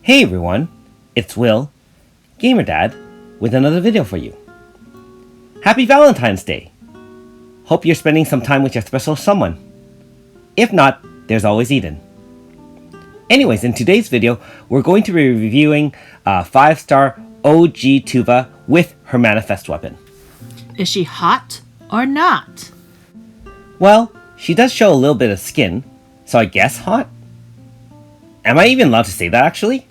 Hey everyone, it's Will, Gamer Dad, with another video for you. Happy Valentine's Day! Hope you're spending some time with your special someone. If not, there's always Eden. Anyways, in today's video, we're going to be reviewing 5-star OG Toova with her manifest weapon. Is she hot or not? Well, she does show a little bit of skin, so I guess hot? Am I even allowed to say that actually?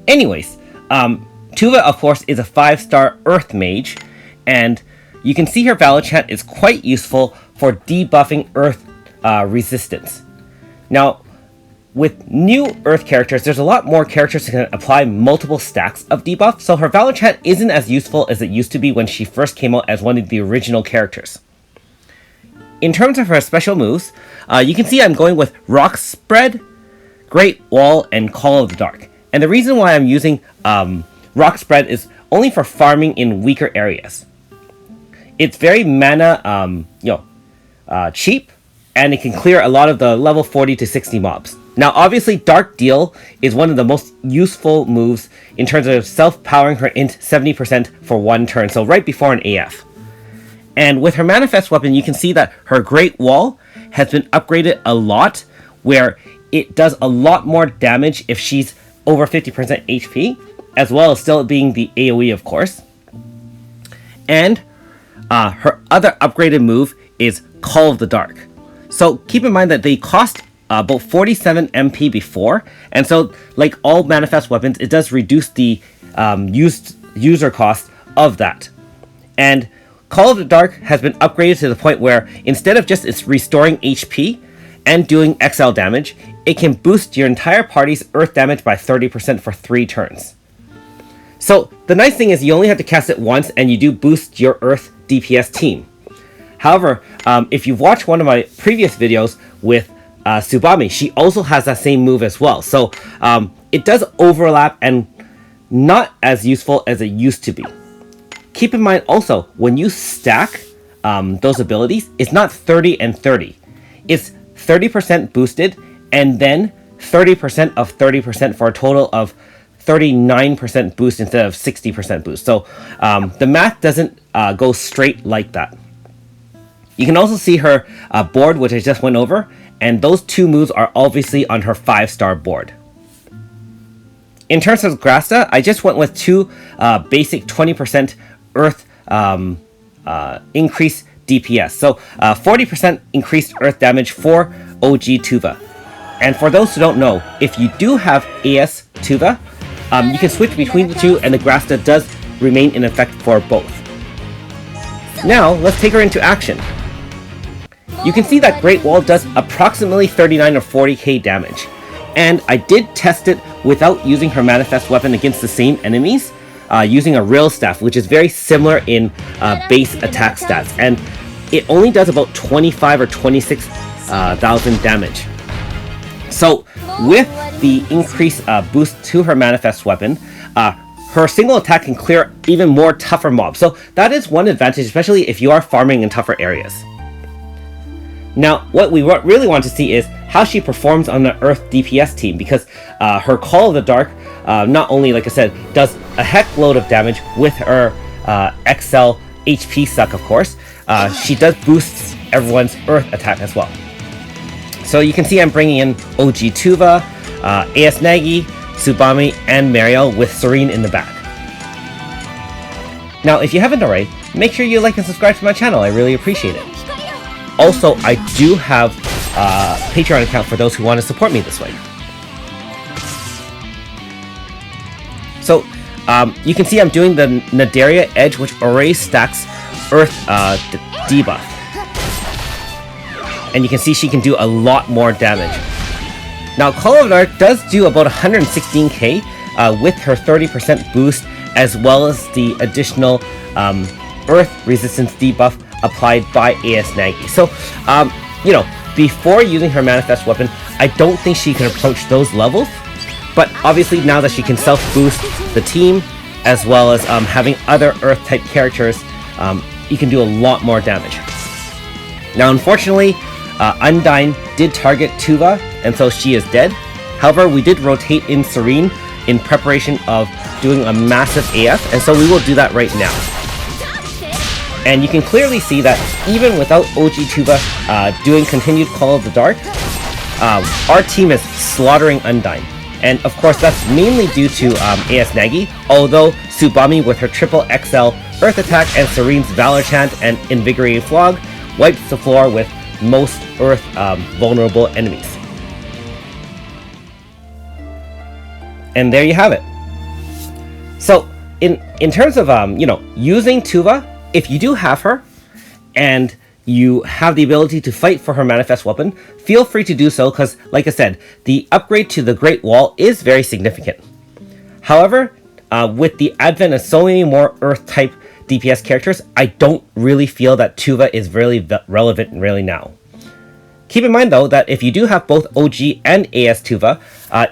Anyways, Toova of course is a 5-star Earth Mage, and you can see her Valor Chant is quite useful for debuffing Earth resistance. Now, with new Earth characters, there's a lot more characters that can apply multiple stacks of debuff, so her Valor Chant isn't as useful as it used to be when she first came out as one of the original characters. In terms of her special moves, you can see I'm going with Rock Spread, Great Wall, and Call of the Dark. And the reason why I'm using Rock Spread is only for farming in weaker areas. It's very mana cheap, and it can clear a lot of the level 40 to 60 mobs. Now obviously Dark Deal is one of the most useful moves in terms of self-powering her int 70% for one turn, so right before an AF. And with her manifest weapon, you can see that her Great Wall has been upgraded a lot, where it does a lot more damage if she's over 50% HP, as well as still being the AoE of course. And her other upgraded move is Call of the Dark. So keep in mind that they cost about 47 MP before, and so like all manifest weapons, it does reduce the user cost of that. And Call of the Dark has been upgraded to the point where instead of just it's restoring HP and doing XL damage, it can boost your entire party's earth damage by 30% for 3 turns. So the nice thing is you only have to cast it once and you do boost your earth DPS team. However, if you've watched one of my previous videos with Tsubame, she also has that same move as well. So it does overlap and not as useful as it used to be. Keep in mind also, when you stack those abilities, it's not 30 and 30. It's 30% boosted and then 30% of 30% for a total of 39% boost instead of 60% boost. So the math doesn't go straight like that. You can also see her board, which I just went over, and those 2 moves are obviously on her 5-star board. In terms of Grasta, I just went with 2 basic 20% Earth increase DPS. So 40% increased Earth damage for OG Toova. And for those who don't know, if you do have AS Toova, you can switch between the 2 and the Grasta does remain in effect for both. Now, let's take her into action. You can see that Great Wall does approximately 39 or 40k damage. And I did test it without using her manifest weapon against the same enemies, using a Real Staff, which is very similar in base attack stats. And it only does about 25 or 26,000 damage. So with the increased boost to her manifest weapon, her single attack can clear even more tougher mobs. So that is one advantage, especially if you are farming in tougher areas. Now, what we really want to see is how she performs on the Earth DPS team, because her Call of the Dark, not only, like I said, does a heck load of damage with her XL HP suck, of course, she does boost everyone's Earth attack as well. So you can see I'm bringing in OG Toova, AS Nagi, Tsubame, and Mariel with Serene in the back. Now, if you haven't already, make sure you like and subscribe to my channel. I really appreciate it. Also, I do have a Patreon account for those who want to support me this way. So, you can see I'm doing the Nadaria Edge, which already stacks Earth debuff. And you can see she can do a lot more damage. Now, Call of the Dark does do about 116k with her 30% boost, as well as the additional Earth resistance debuff applied by AS Nagi. So, before using her manifest weapon, I don't think she can approach those levels. But obviously, now that she can self-boost the team, as well as having other Earth-type characters, you can do a lot more damage. Now, unfortunately, Undyne did target Toova, and so she is dead. However, we did rotate in Serene in preparation of doing a massive AF, and so we will do that right now. And you can clearly see that even without OG Toova doing continued Call of the Dark, our team is slaughtering Undyne. And of course that's mainly due to AS Nagi, although Tsubami with her triple XL Earth Attack and Serene's Valor Chant and Invigorating Flog wipes the floor with most Earth vulnerable enemies. And there you have it. So in terms of using Toova, if you do have her and you have the ability to fight for her manifest weapon, feel free to do so because, like I said, the upgrade to the Great Wall is very significant. However, with the advent of so many more Earth-type DPS characters, I don't really feel that Toova is really relevant really now. Keep in mind, though, that if you do have both OG and AS Toova,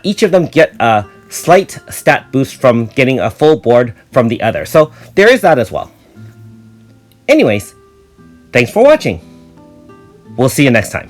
each of them get a slight stat boost from getting a full board from the other. So there is that as well. Anyways, thanks for watching. We'll see you next time.